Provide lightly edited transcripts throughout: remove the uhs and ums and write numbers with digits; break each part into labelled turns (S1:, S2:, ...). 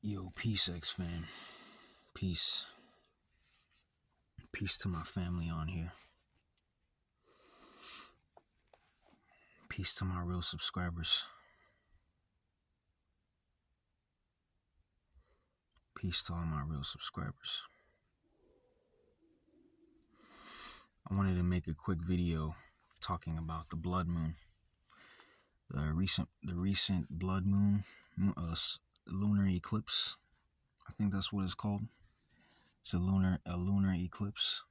S1: Yo, peace, X-Fam. Peace. Peace to my family on here. Peace to my real subscribers. Peace to all my real subscribers. I wanted to make a quick video talking about the blood moon. The recent blood moon, lunar eclipse. I think that's what it's called. It's a lunar eclipse.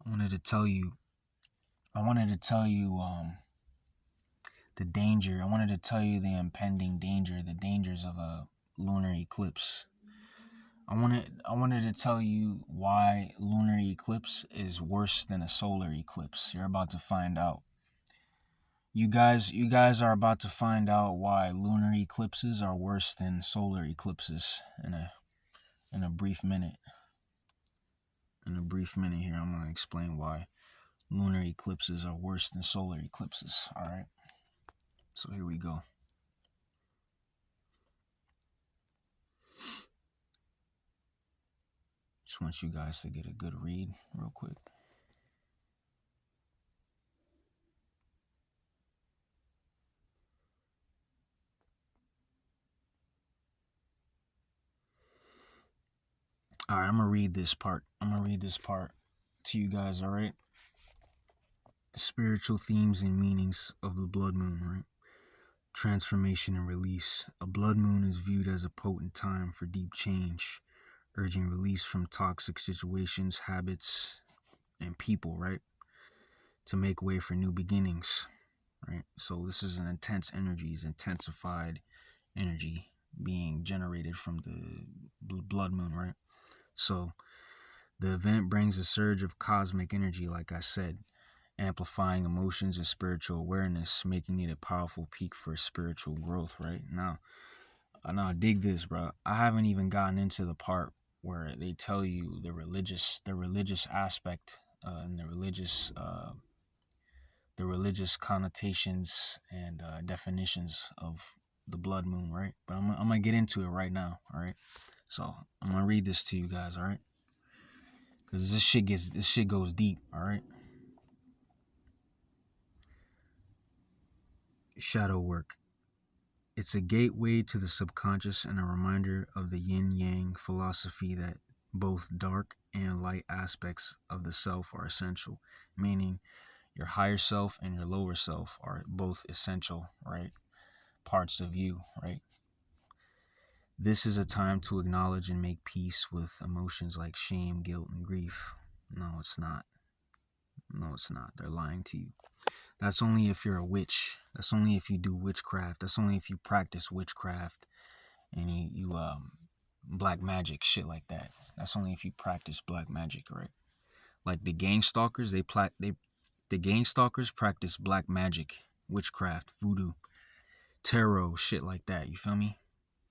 S1: I wanted to tell you the danger. I wanted to tell you the impending danger, the dangers of a lunar eclipse. I wanted to tell you why lunar eclipse is worse than a solar eclipse. You're about to find out. You guys are about to find out why lunar eclipses are worse than solar eclipses in a brief minute. In a brief minute here, I'm going to explain why lunar eclipses are worse than solar eclipses. All right. So here we go. Just want you guys to get a good read real quick. All right, I'm going to read this part. To you guys, all right? Spiritual themes and meanings of the blood moon, right? Transformation and release. A blood moon is viewed as a potent time for deep change, urging release from toxic situations, habits, and people, right? To make way for new beginnings, right? So this is an intense energy, is intensified energy being generated from the blood moon, right? So the event brings a surge of cosmic energy, like I said, amplifying emotions and spiritual awareness, making it a powerful peak for spiritual growth, right? Now, dig this, bro. I haven't even gotten into the part where they tell you the religious aspect and the religious connotations and definitions of the blood moon, right? But I'm gonna get into it right now, all right? So I'm gonna read this to you guys, all right? Because this shit goes deep, all right? Shadow work. It's a gateway to the subconscious and a reminder of the yin-yang philosophy that both dark and light aspects of the self are essential, meaning your higher self and your lower self are both essential, right? Parts of you, right? This is a time to acknowledge and make peace with emotions like shame, guilt, and grief. No, it's not. No, it's not. They're lying to you. That's only if you're a witch. That's only if you do witchcraft. That's only if you practice witchcraft and you black magic, shit like that. That's only if you practice black magic, right? Like the gang stalkers, the gang stalkers practice black magic, witchcraft, voodoo, tarot, shit like that. You feel me?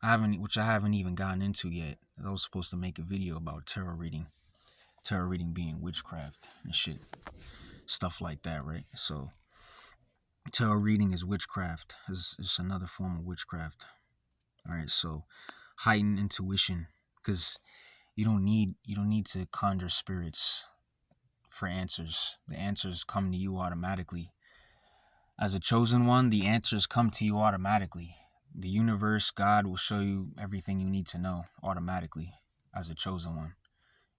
S1: I haven't even gotten into yet. I was supposed to make a video about tarot reading being witchcraft and shit, stuff like that, right? So tarot reading is witchcraft. It's another form of witchcraft. All right, so heightened intuition, because you don't need to conjure spirits for answers. The answers come to you automatically. As a chosen one, the answers come to you automatically. The universe, God will show you everything you need to know automatically as a chosen one.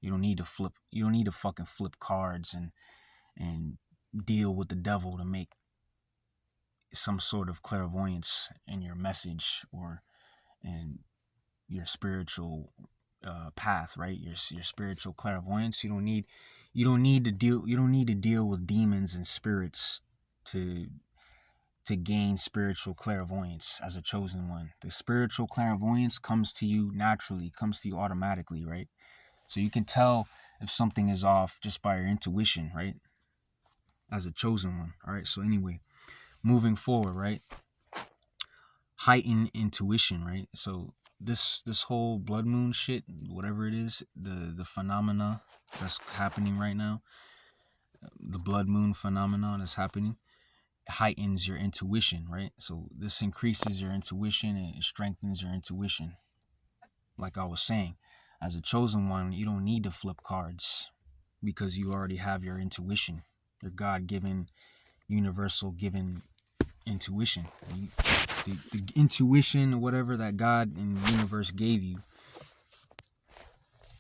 S1: You don't need to fucking flip cards and deal with the devil to make some sort of clairvoyance in your message or in your spiritual path, right? Your spiritual clairvoyance. You don't need to deal with demons and spirits to gain spiritual clairvoyance as a chosen one. The spiritual clairvoyance comes to you naturally, comes to you automatically, right? So you can tell if something is off just by your intuition, right? As a chosen one. All right. So anyway, moving forward, right? Heightened intuition, right? So this whole blood moon shit, whatever it is, the phenomena that's happening right now, the blood moon phenomenon that's happening, heightens your intuition, right? So this increases your intuition and it strengthens your intuition. Like I was saying, as a chosen one, you don't need to flip cards because you already have your intuition, your God-given, universal given intuition. The intuition, whatever that God and the universe gave you,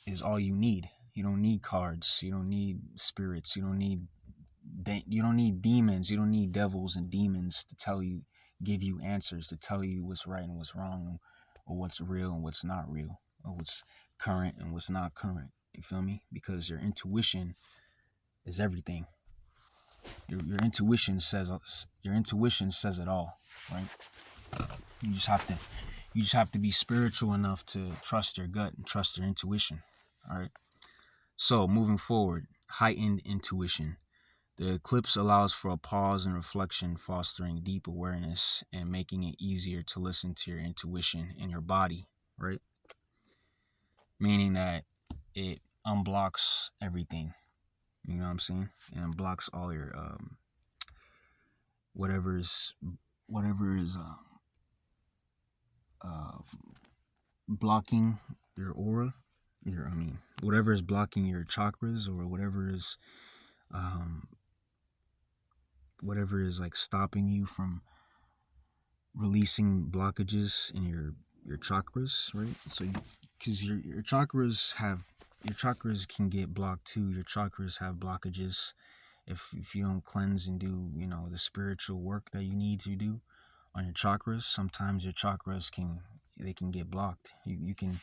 S1: is all you need. You don't need cards. You don't need spirits. You don't need demons. You don't need devils and demons to give you answers, to tell you what's right and what's wrong, or what's real and what's not real, or what's current and what's not current. You feel me? Because your intuition is everything. Your intuition says it all, right? You just have to be spiritual enough to trust your gut and trust your intuition. All right. So moving forward, heightened intuition. The eclipse allows for a pause and reflection, fostering deep awareness and making it easier to listen to your intuition in your body, right? Meaning that it unblocks everything. You know what I'm saying? It unblocks all your whatever is uh, blocking your aura, whatever is blocking your chakras, or um, whatever is like stopping you from releasing blockages in your chakras, right? So, because your chakras can get blocked too. Your chakras have blockages if you don't cleanse and do the spiritual work that you need to do on your chakras. Sometimes your chakras can get blocked. You can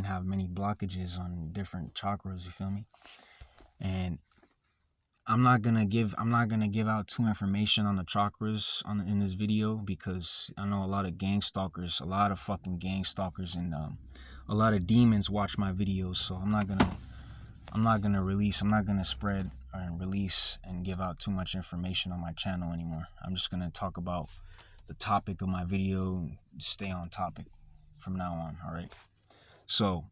S1: have many blockages on different chakras. You feel me? And I'm not gonna give out too information on the chakras in this video, because I know a lot of a lot of fucking gang stalkers, and a lot of demons watch my videos. So I'm not gonna spread and release and give out too much information on my channel anymore. I'm just gonna talk about the topic of my video and stay on topic from now on. All right. So,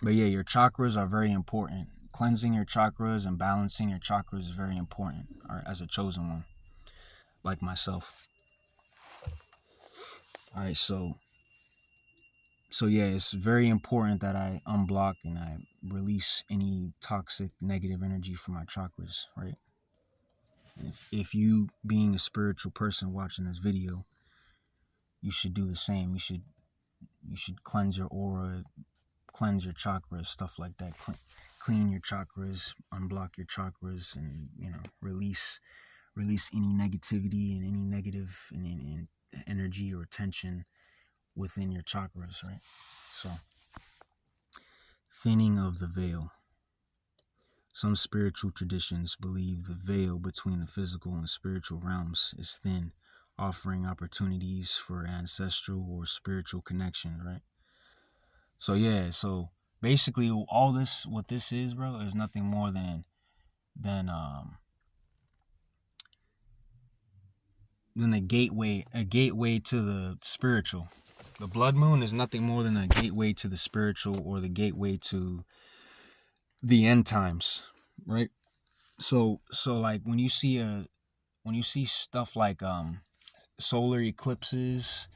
S1: but yeah, your chakras are very important. Cleansing your chakras and balancing your chakras is very important, all right, as a chosen one, like myself. All right, so yeah, it's very important that I unblock and I release any toxic negative energy from my chakras, right? And if you, being a spiritual person watching this video, you should do the same. You should cleanse your aura, cleanse your chakras, stuff like that. Clean your chakras, unblock your chakras, and release any negativity and any negative and energy or tension within your chakras, right? So, thinning of the veil. Some spiritual traditions believe the veil between the physical and spiritual realms is thin, offering opportunities for ancestral or spiritual connection, right? So yeah, so basically what this is, bro, is nothing more than a gateway to the spiritual. The blood moon is nothing more than a gateway to the spiritual, or the gateway to the end times, right? So like when you see stuff like solar eclipses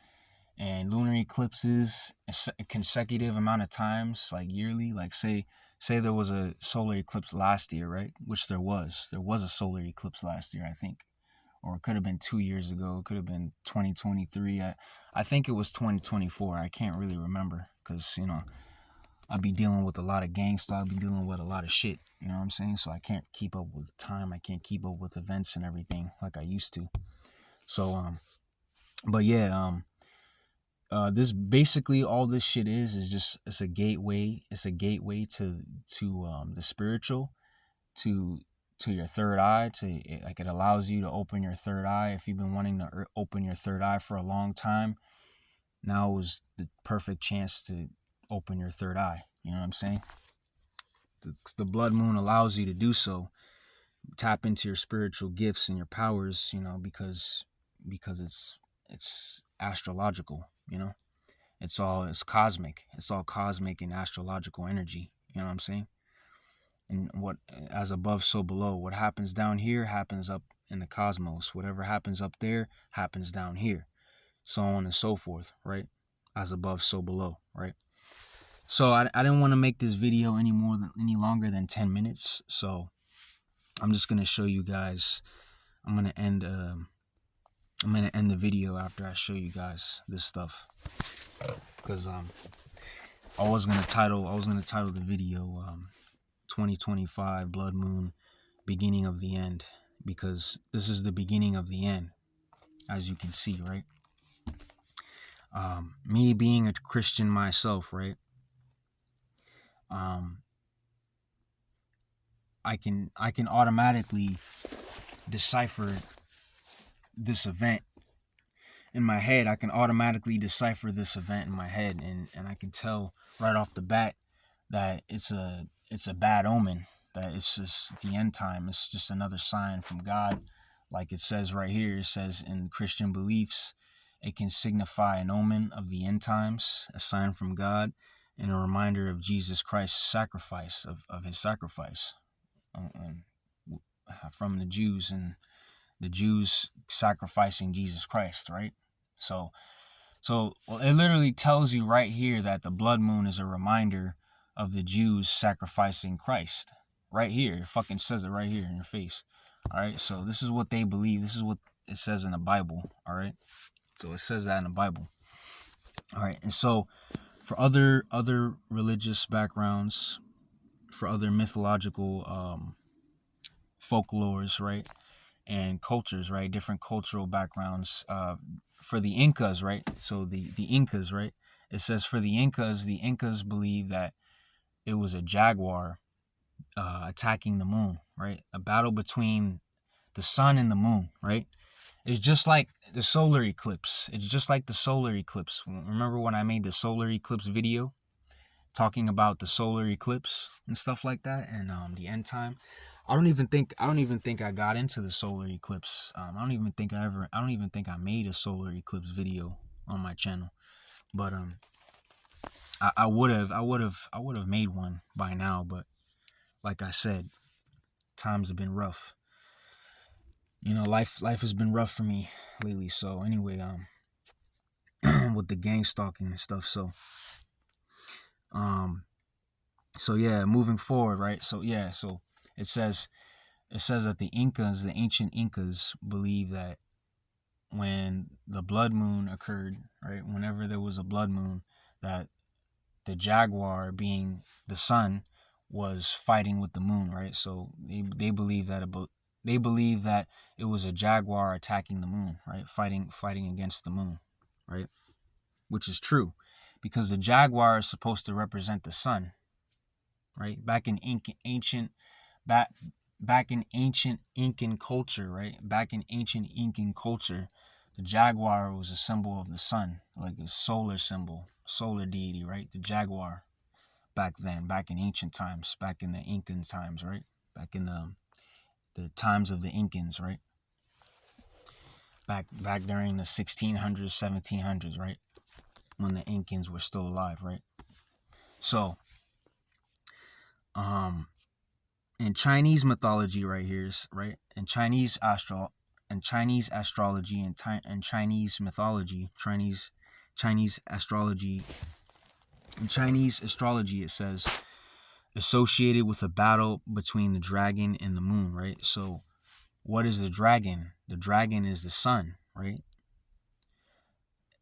S1: and lunar eclipses a consecutive amount of times, like yearly, like say there was a solar eclipse last year, right? Which there was a solar eclipse last year, I think, or it could have been 2 years ago. It could have been 2023. I think it was 2024. I can't really remember, because I'd be dealing with a lot of gangsta. I'd be dealing with a lot of shit. You know what I'm saying? So I can't keep up with time. I can't keep up with events and everything like I used to. So but yeah, this basically, all this shit is just, it's a gateway. It's a gateway to the spiritual, to your third eye. It allows you to open your third eye. If you've been wanting to open your third eye for a long time, now is the perfect chance to open your third eye. You know what I'm saying? The blood moon allows you to do so. Tap into your spiritual gifts and your powers, because it's astrological. It's cosmic. It's all cosmic and astrological energy. You know what I'm saying? And what, as above, so below. What happens down here happens up in the cosmos. Whatever happens up there happens down here, so on and so forth, right? As above, so below, right? So I didn't want to make this video any longer than 10 minutes. So I'm just gonna show you guys. I'm gonna end the video after I show you guys this stuff, because I was gonna title the video 2025 Blood Moon, beginning of the end, because this is the beginning of the end, as you can see, right? Me being a Christian myself, right? I can automatically decipher this event in my head. I can automatically decipher this event in my head, and I can tell right off the bat that it's a bad omen, that it's just the end time. It's just another sign from God. Like it says right here, it says in Christian beliefs, it can signify an omen of the end times, a sign from God, and a reminder of Jesus Christ's sacrifice, of his sacrifice from the Jews, and the Jews sacrificing Jesus Christ, right? So it literally tells you right here that the blood moon is a reminder of the Jews sacrificing Christ. Right here. It fucking says it right here in your face. Alright, so this is what they believe. This is what it says in the Bible. Alright? So it says that in the Bible. Alright, and so for other religious backgrounds, for other mythological folklores, right? And cultures, right? Different cultural backgrounds. For the Incas, right? So the Incas, right? It says for the Incas believe that it was a jaguar attacking the moon, right? A battle between the sun and the moon, right? It's just like the solar eclipse. It's just like the solar eclipse. Remember when I made the solar eclipse video talking about the solar eclipse and stuff like that, and the end time? I don't even think I got into the solar eclipse. I don't even think I made a solar eclipse video on my channel. But I would have made one by now, but like I said, times have been rough. You know, life has been rough for me lately. So anyway, with the gang stalking and stuff. So yeah, moving forward, right? So yeah, so it says that the ancient Incas believe that when the blood moon occurred, right? Whenever there was a blood moon, that the jaguar, being the sun, was fighting with the moon, right? So they believe that it was a jaguar attacking the moon, right? Fighting against the moon, right? Which is true, because the jaguar is supposed to represent the sun, right? Back in ancient Incan culture, right? Back in ancient Incan culture, the jaguar was a symbol of the sun, like a solar symbol, solar deity, right? The jaguar back then, back in ancient times, back in the Incan times, right? Back in the times of the Incans, right? Back during the 1600s, 1700s, right? When the Incans were still alive, right? So, in Chinese mythology, right here, right? In Chinese astrology, and Chinese mythology, Chinese astrology, in Chinese astrology, it says associated with a battle between the dragon and the moon, right? So what is the dragon? The dragon is the sun, right?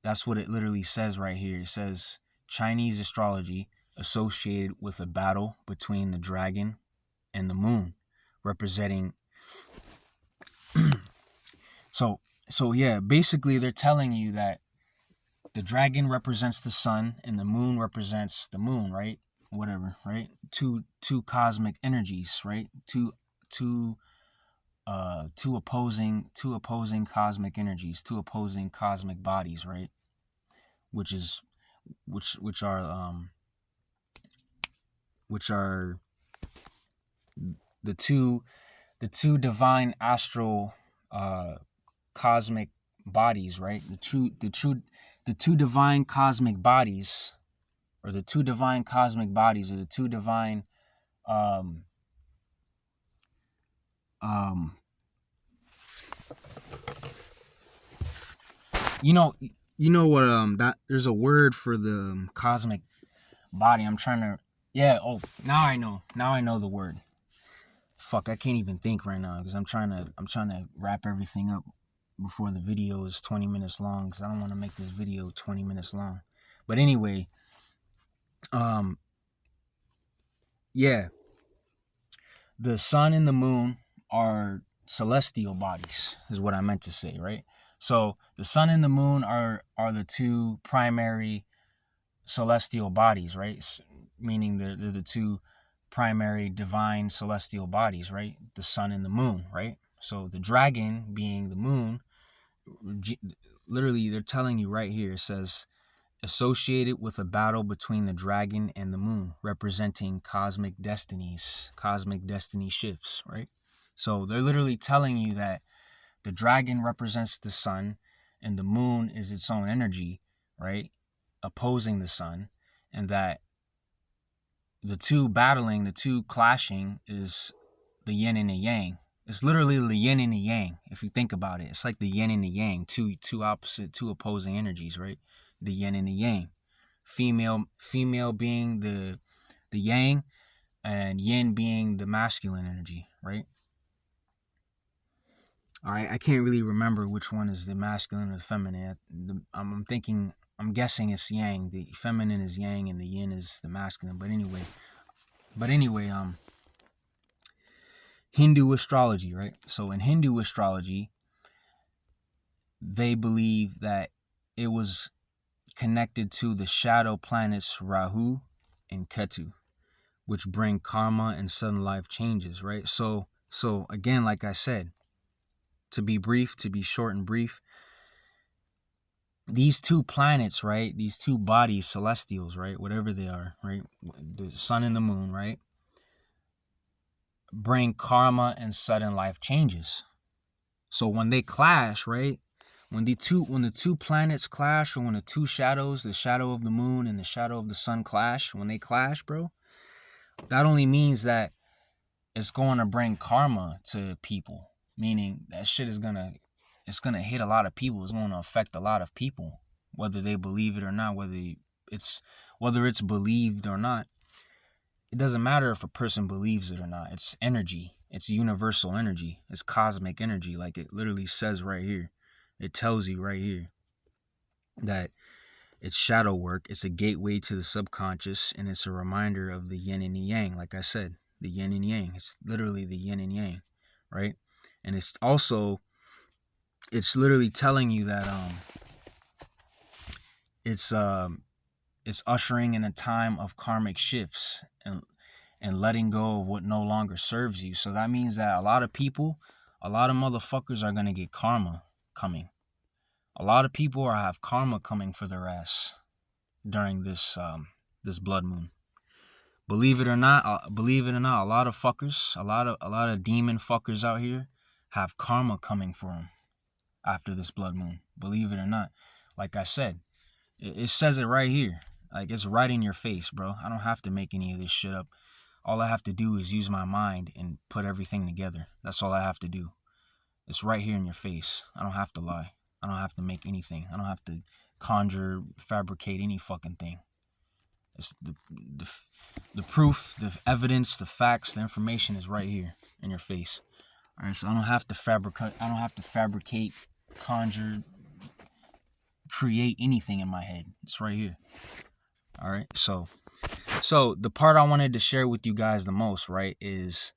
S1: That's what it literally says right here. It says Chinese astrology associated with a battle between the dragon and the moon, representing so yeah, basically they're telling you that the dragon represents the sun and the moon represents the moon, right? Whatever, right? Two cosmic energies, right? Two opposing cosmic energies, two opposing cosmic bodies, right? Which are the two divine astral cosmic bodies, right? The two divine cosmic bodies, or the two divine cosmic bodies, or the two divine You know, you know what? That there's a word for the cosmic body. I'm trying to. Yeah. Oh, now I know. Now I know the word. Fuck, I can't even think right now because I'm trying to wrap everything up before the video is 20 minutes long because I don't want to make this video 20 minutes long. But anyway, um, yeah, the sun and the moon are celestial bodies, is what I meant to say, right? So the sun and the moon are the two primary celestial bodies, right? Meaning they're the two primary divine celestial bodies, right? The sun and the moon, right? So the dragon being the moon, literally they're telling you right here, it says associated with a battle between the dragon and the moon, representing cosmic destiny shifts, right? So they're literally telling you that the dragon represents the sun and the moon is its own energy, right? Opposing the sun, and that the two battling, the two clashing is the yin and the yang. It's literally the yin and the yang. If you think about it, it's like the yin and the yang, two opposite, two opposing energies, right? The yin and the yang. Female being the yang, and yin being the masculine energy, right? I can't really remember which one is the masculine or the feminine. I'm thinking, I'm guessing it's yang. The feminine is yang and the yin is the masculine. But anyway, Hindu astrology, right? So in Hindu astrology, they believe that it was connected to the shadow planets Rahu and Ketu, which bring karma and sudden life changes, right? So again, like I said, to be brief, to be short and brief, these two planets, right? These two bodies, celestials, right? Whatever they are, right? The sun and the moon, right? Bring karma and sudden life changes. So when they clash, right? When the two planets clash, or when the two shadows, the shadow of the moon and the shadow of the sun clash, when they clash, bro, that only means that it's going to bring karma to people. Meaning that shit is it's gonna hit a lot of people. It's going to affect a lot of people, whether they believe it or not, whether it's believed or not. It doesn't matter if a person believes it or not. It's energy. It's universal energy. It's cosmic energy, like it literally says right here. It tells you right here that it's shadow work. It's a gateway to the subconscious, and it's a reminder of the yin and the yang. Like I said, the yin and yang. It's literally the yin and yang, right? And it's literally telling you that it's it's ushering in a time of karmic shifts and letting go of what no longer serves you. So that means that a lot of people, a lot of motherfuckers are gonna get karma coming. A lot of people have karma coming for their ass during this blood moon. Believe it or not, a lot of fuckers, a lot of demon fuckers out here have karma coming for them after this blood moon. Believe it or not, like I said, it says it right here. Like it's right in your face, bro. I don't have to make any of this shit up. All I have to do is use my mind and put everything together. That's all I have to do. It's right here in your face. I don't have to lie. I don't have to make anything. I don't have to conjure, fabricate any fucking thing. It's the proof, the evidence, the facts, the information is right here in your face. All right, so I don't have to fabricate, conjure, create anything in my head. It's right here. All right, so the part I wanted to share with you guys the most, right, is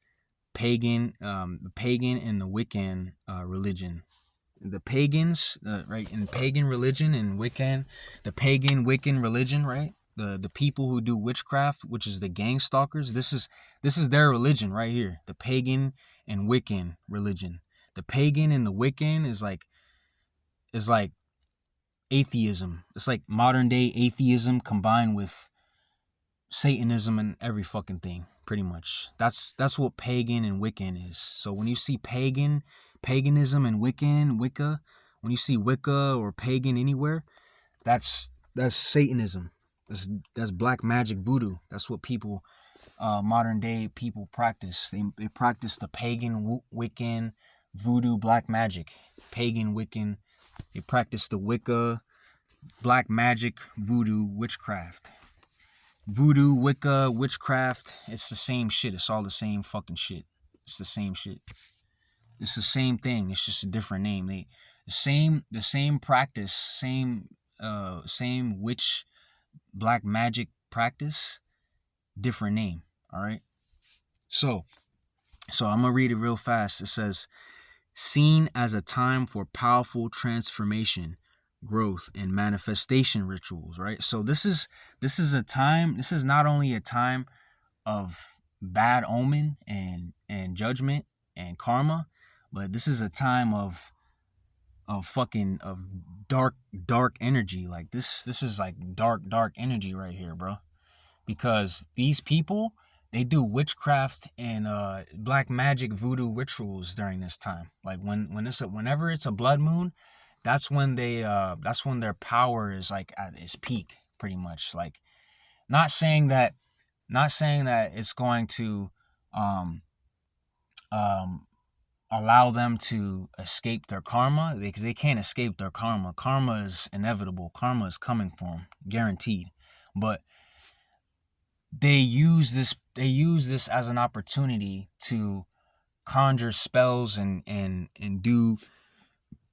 S1: the pagan and the Wiccan religion. The pagans, right, in pagan religion and Wiccan, the pagan Wiccan religion, right, the people who do witchcraft, which is the gang stalkers. This is their religion right here. The pagan and Wiccan religion. The pagan and the Wiccan is like atheism. It's like modern day atheism combined with Satanism and every fucking thing, pretty much. That's what pagan and Wiccan is. So when you see paganism and Wicca, when you see Wicca or pagan anywhere, that's Satanism. That's black magic voodoo. That's what people, modern day people practice. They practice the pagan Wiccan voodoo black magic. Pagan Wiccan They practice the Wicca, black magic, voodoo, witchcraft. Voodoo, Wicca, witchcraft, it's the same shit. It's all the same fucking shit. It's the same shit. It's the same thing. It's just a different name. The same practice, same witch black magic practice, different name. All right. So I'm gonna read it real fast. It says, seen as a time for powerful transformation, growth, and manifestation rituals. Right. So this is a time. This is not only a time of bad omen and judgment and karma, but this is a time of dark energy. Like this is like dark energy right here, bro. Because these people, they do witchcraft and black magic voodoo rituals during this time. Like whenever it's a blood moon, that's when that's when their power is like at its peak, pretty much. Like not saying that it's going to um um allow them to escape their karma, because they can't escape their karma. Karma is inevitable. Karma is coming for them, guaranteed. But they use this as an opportunity to conjure spells and do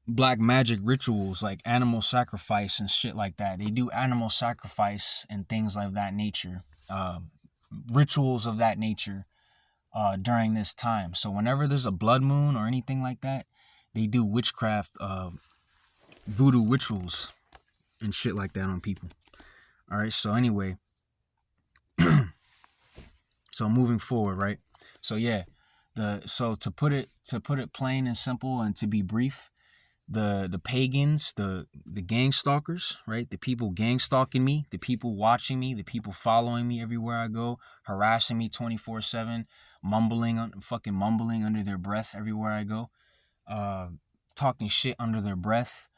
S1: black magic rituals like animal sacrifice and shit like that. They do animal sacrifice and things like that nature, rituals of that nature during this time. So whenever there's a blood moon or anything like that, they do witchcraft, voodoo rituals and shit like that on people. All right. So anyway, so moving forward, right? So yeah, to put it plain and simple and to be brief, the pagans, the gang stalkers, right? The people gang stalking me, the people watching me, the people following me everywhere I go, harassing me 24/7, mumbling under their breath everywhere I go, talking shit under their breath,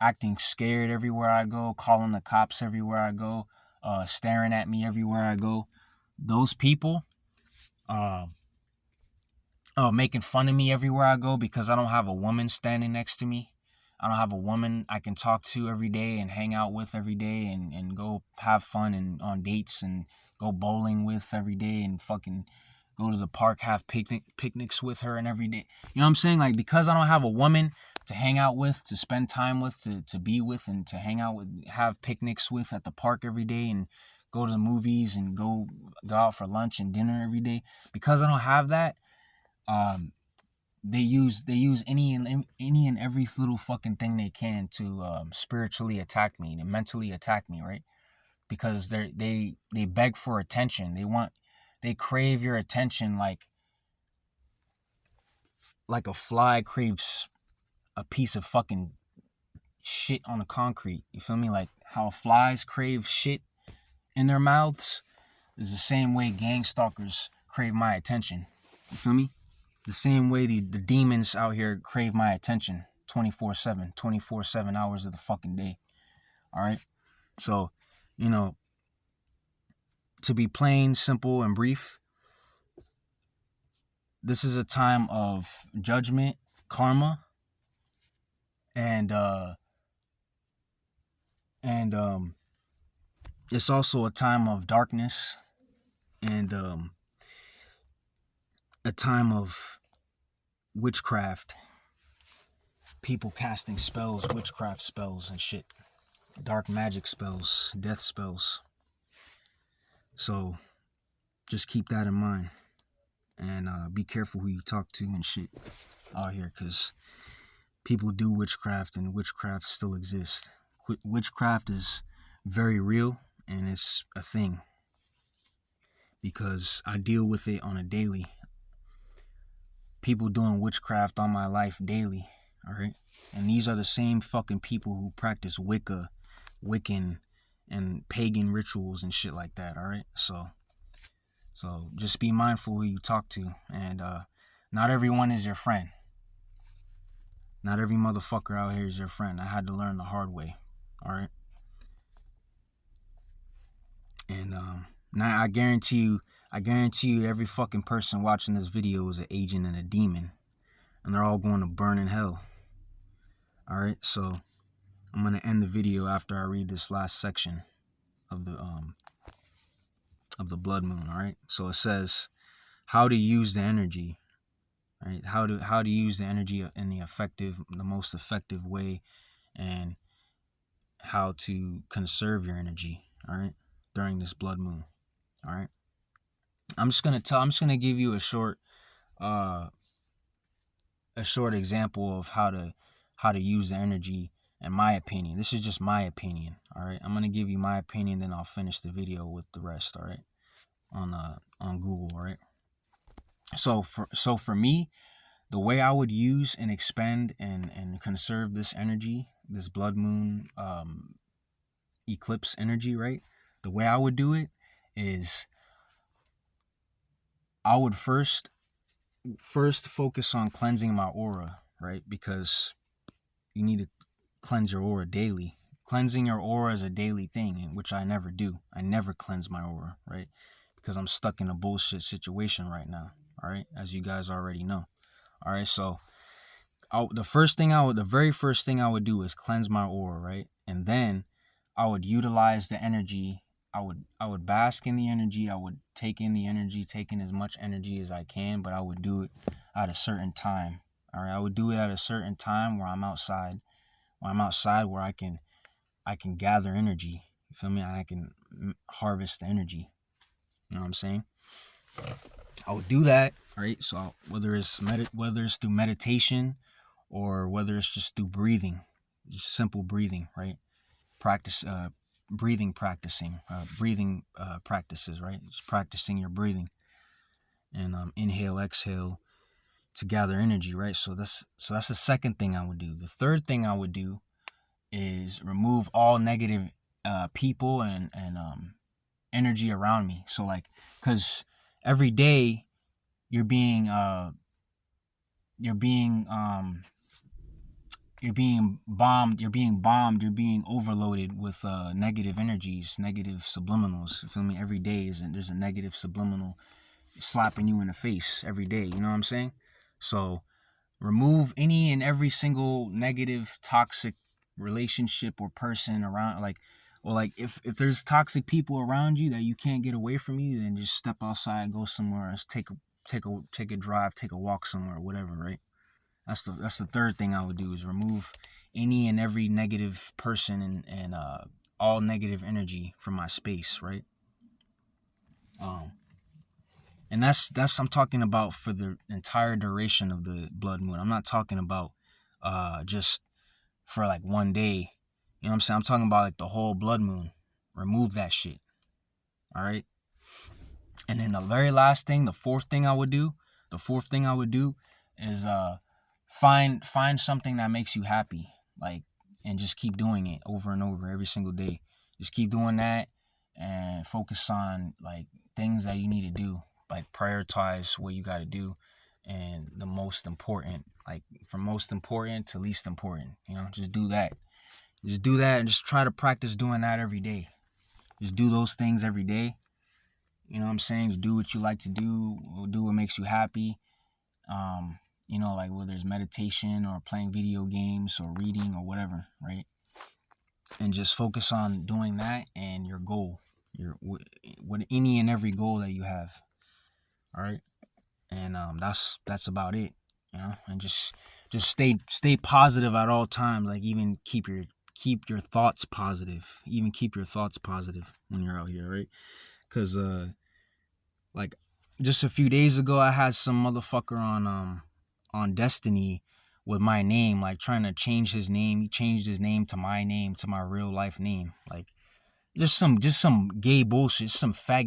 S1: acting scared everywhere I go, calling the cops everywhere I go, staring at me everywhere I go. Those people, making fun of me everywhere I go because I don't have a woman standing next to me. I don't have a woman I can talk to every day and hang out with every day and go have fun and on dates and go bowling with every day and fucking go to the park, have picnics with her and every day. You know what I'm saying? Like, because I don't have a woman to hang out with, to spend time with, to be with, and to hang out with, have picnics with at the park every day and go to the movies and go out for lunch and dinner every day. Because I don't have that, they use any and every little fucking thing they can to spiritually attack me and mentally attack me, right? Because they beg for attention. They crave your attention like a fly craves a piece of fucking shit on the concrete. You feel me? Like how flies crave shit in their mouths is the same way gang stalkers crave my attention. You feel me? The same way the demons out here crave my attention 24/7, 24/7 hours of the fucking day. All right? So, to be plain, simple, and brief, this is a time of judgment, karma, and it's also a time of darkness and a time of witchcraft. People casting spells, witchcraft spells and shit. Dark magic spells, death spells. So just keep that in mind. And be careful who you talk to and shit out here, because people do witchcraft and witchcraft still exists. Witchcraft is very real and it's a thing, because I deal with it on a daily. People doing witchcraft on my life daily, all right? And these are the same fucking people who practice Wiccan, and pagan rituals and shit like that, all right? So just be mindful who you talk to, and not everyone is your friend. Not every motherfucker out here is your friend. I had to learn the hard way, all right? And now I guarantee you every fucking person watching this video is an agent and a demon, and they're all going to burn in hell. All right, so I'm gonna end the video after I read this last section of the blood moon. All right, so it says how to use the energy. Right, how to use the energy in the most effective way, and how to conserve your energy. All right, during this blood moon. All right, I'm just gonna give you uh a short example of how to use the energy. In my opinion, this is just my opinion. All right, I'm gonna give you my opinion, then I'll finish the video with the rest. All right, on Google. All right. So for me, the way I would use and expend and conserve this energy, this blood moon eclipse energy, right? The way I would do it is I would first focus on cleansing my aura, right? Because you need to cleanse your aura daily. Cleansing your aura is a daily thing, which I never do. I never cleanse my aura, right? Because I'm stuck in a bullshit situation right now, all right? As you guys already know. All right, so the very first thing I would do is cleanse my aura, right? And then I would utilize the energy. I would bask in the energy. I would take in the energy, take in as much energy as I can, but I would do it at a certain time. All right, I would do it at a certain time where I'm outside. Where I can gather energy. You feel me? And I can harvest the energy. You know what I'm saying? I would do that, right? So whether it's through meditation or whether it's just through breathing, just simple breathing, right? Practice breathing practices, right? Just practicing your breathing and inhale, exhale to gather energy, right? So that's the second thing I would do. The third thing I would do is remove all negative people and energy around me. So like, cause every day you're being you're being um you're being overloaded with negative energies, negative subliminals. You feel me? Every day there's a negative subliminal slapping you in the face every day. You know what I'm saying? So remove any and every single negative, toxic relationship or person around, like if there's toxic people around you that you can't get away from you, then just step outside, go somewhere else, take a drive, take a walk somewhere, whatever, right? That's the third thing I would do, is remove any and every negative person and all negative energy from my space, right? Um, and that's I'm talking about for the entire duration of the blood moon. I'm not talking about just for like one day. You know what I'm saying? I'm talking about like the whole blood moon. Remove that shit. All right. And then the very last thing, the fourth thing I would do is find something that makes you happy, like, and just keep doing it over and over every single day. Just keep doing that and focus on like things that you need to do, like prioritize what you got to do, and the most important, like from most important to least important, just do that. Just do that and just try to practice doing that every day. Just do those things every day. You know what I'm saying? Just do what you like to do what makes you happy. Like whether it's meditation or playing video games or reading or whatever, right? And just focus on doing that and your goal, what any and every goal that you have. All right, and that's about it. And just stay positive at all times. Like even keep your thoughts positive. Even keep your thoughts positive when you're out here, right? Because like just a few days ago, I had some motherfucker on Destiny with my name, like trying to change his name. He changed his name to my real life name. Like just some gay bullshit, some faggot